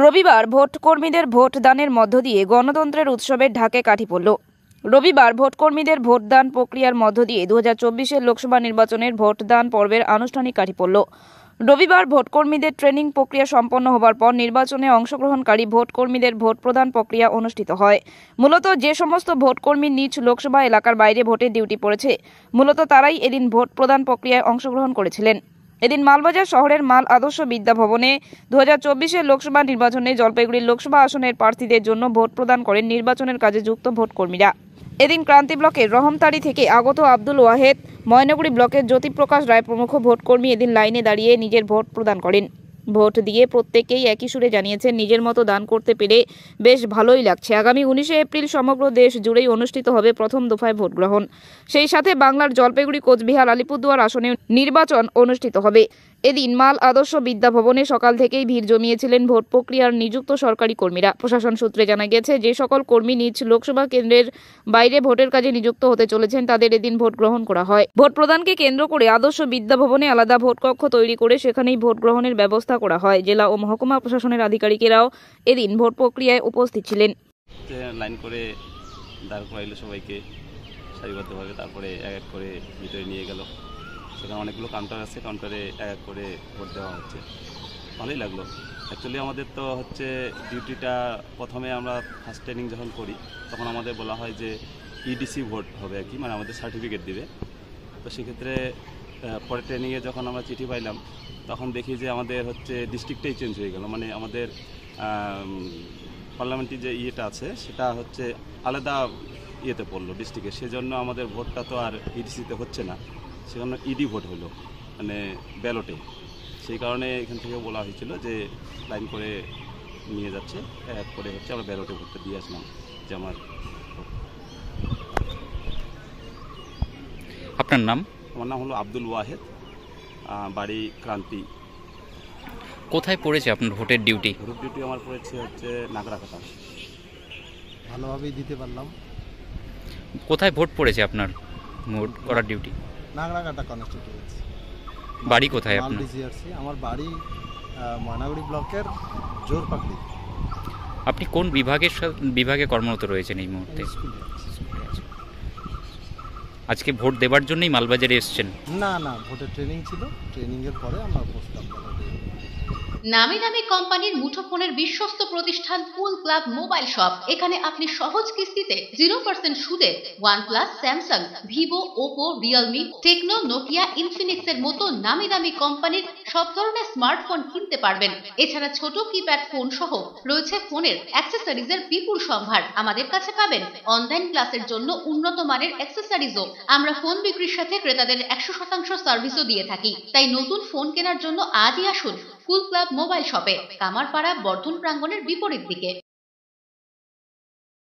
রবিবার ভোটকর্মীদের ভোটদানের মধ্য দিয়ে গণতন্ত্রের উৎসবের ঢাকে কাঠি পড়ল। রবিবার ভোটকর্মীদের ভোটদান প্রক্রিয়ার মধ্য দিয়ে 2024-এর লোকসভা নির্বাচনের ভোটদান পর্বের আনুষ্ঠানিক কাঠি পড়ল। রবিবার ভোটকর্মীদের ট্রেনিং প্রক্রিয়া সম্পন্ন হবার পর নির্বাচনে অংশগ্রহণকারী ভোটকর্মীদের ভোট প্রদান প্রক্রিয়া অনুষ্ঠিত হয়। মূলত যে সমস্ত ভোটকর্মী নিজ লোকসভা এলাকার বাইরে ভোটের ডিউটি পড়েছে, মূলত তারাই এদিন ভোট প্রদান প্রক্রিয়ায় অংশগ্রহণ করেছিলেন। এদিন মালবাজার শহরের মাল আদর্শ বিদ্যা ভবনে 2024-এর লোকসভা নির্বাচনে জলপাইগুড়ি লোকসভা আসনের প্রার্থীদের জন্য ভোট প্রদান করেন নির্বাচনের কাজে যুক্ত ভোটকর্মীরা। এদিন ক্রান্তি ব্লকের রহমতাড়ি থেকে আগত আব্দুল ওয়াহেদ, ময়নাগুড়ি ব্লকের জ্যোতিপ্রকাশ রায় প্রমুখ ভোটকর্মী এদিন লাইনে দাঁড়িয়ে নিজের ভোট প্রদান করেন। ভোট দিয়ে প্রত্যেকেই একই সুরে জানিয়েছেন নিজের মতো দান করতে পেরে বেশ ভালোই লাগছে। আগামী 19শে এপ্রিল সমগ্র দেশ জুড়েই অনুষ্ঠিত হবে প্রথম দফায় ভোট গ্রহণ। সেই সাথে বাংলার জলপাইগুড়ি, কোচবিহার, আলিপুরদুয়ার আসনে নির্বাচন অনুষ্ঠিত হবে। এদিন মাল আদর্শ বিদ্যা ভবনে সকাল থেকেই ভিড় জমিয়েছিলেন ভোট প্রক্রিয়ার নিযুক্ত সরকারি কর্মীরা। প্রশাসন সূত্রে জানা গেছে, যে সকল কর্মী নিজ লোকসভা কেন্দ্রের বাইরে ভোটের কাজে নিযুক্ত হতে চলেছেন তাদের এদিন ভোট গ্রহণ করা হয়। ভোট প্রদানকে কেন্দ্র করে আদর্শ বিদ্যা ভবনে আলাদা ভোট কক্ষ তৈরি করে সেখানেই ভোট গ্রহণের ব্যবস্থা করা হয়। জেলা ও মহকুমা প্রশাসনের আধিকারিকেরাও এদিন ভোট প্রক্রিয়ায় উপস্থিত ছিলেন। লাইন করে দাঁড় করাইলো সবাইকে সারিবদ্ধভাবে, তারপরে এক এক করে ভিতরে নিয়ে গেল। সেখানে অনেকগুলো কাউন্টার আছে, কাউন্টারে এক এক করে ভোট দেওয়া হচ্ছে। ভালোই লাগলো। অ্যাকচুয়ালি আমাদের তো হচ্ছে ডিউটিটা প্রথমে আমরা ফার্স্ট ট্রেনিং যখন করি তখন আমাদের বলা হয় যে ইডিসি ভোট হবে আর কি, মানে আমাদের সার্টিফিকেট দিবে। তো সেক্ষেত্রে পরে ট্রেনিংয়ে যখন আমরা চিঠি পাইলাম তখন দেখি যে আমাদের হচ্ছে ডিস্ট্রিক্টটাই চেঞ্জ হয়ে গেল, মানে আমাদের পার্লামেন্টারি যে ইয়েটা আছে সেটা হচ্ছে আলাদা ইয়েতে পড়লো ডিস্ট্রিক্টে। সেজন্য আমাদের ভোটটা তো আর ইডিসিতে হচ্ছে না, সেজন্য ইডি ভোট হলো, মানে ব্যালটে। সেই কারণে এখান থেকে বলা হয়েছিল যে লাইন করে নিয়ে যাচ্ছে, এক করে হচ্ছে আমরা ব্যালটে ভোটটা দিয়ে আসলাম যে আমার। আপনার নাম? আমার নাম হলো আব্দুল ওয়াহেদ, বাড়ি ক্রান্তি। কোথায় পড়েছে আপনার ভোটের ডিউটি? ভোট ডিউটি আমার পড়েছে হচ্ছে নাগরাকাটা। ভালোভাবেই দিতে পারলাম। কোথায় ভোট পড়েছে আপনার ভোট করার ডিউটি? নাগরাকাটা কনস্টিটিউয়েন্সি। বাড়ি কোথায় আপনার? আমার বাড়ি ময়নাগুড়ি ব্লকের জোরপাকড়ি। আপনি কোন বিভাগে কর্মরত রয়েছেন এই মুহূর্তে? আজকে ভোট দেবার জন্যই মালবাজারে এসেছেন? না, ভোটের ট্রেনিং ছিল, ট্রেনিংয়ের পরে আমরা বসলাম। নামি দামি কোম্পানির মুঠোফোনের বিশ্বস্ত প্রতিষ্ঠান কুল ক্লাব মোবাইল শপ। এখানে আপনি সহজ কিস্তিতে 0% সুদে OnePlus, Samsung, Vivo, Oppo, Realme, Tecno, Nokia, Infinix এর মতো নামি দামি কোম্পানির সব ধরনের স্মার্টফোন কিনতে পারবেন। এছাড়া ছোট কিপ্যাড ফোন সহ রয়েছে ফোনের অ্যাক্সেসরিজের বিপুল সম্ভার। আমাদের কাছে পাবেন অনলাইন ক্লাসের জন্য উন্নত মানের অ্যাক্সেসরিজও। আমরা ফোন বিক্রির সাথে ক্রেতাদের 100% সার্ভিসও দিয়ে থাকি। তাই নতুন ফোন কেনার জন্য আজই আসুন কুল ক্লাব মোবাইল শপে, কামারপাড়া বর্ধন প্রাঙ্গণের বিপরীত দিকে।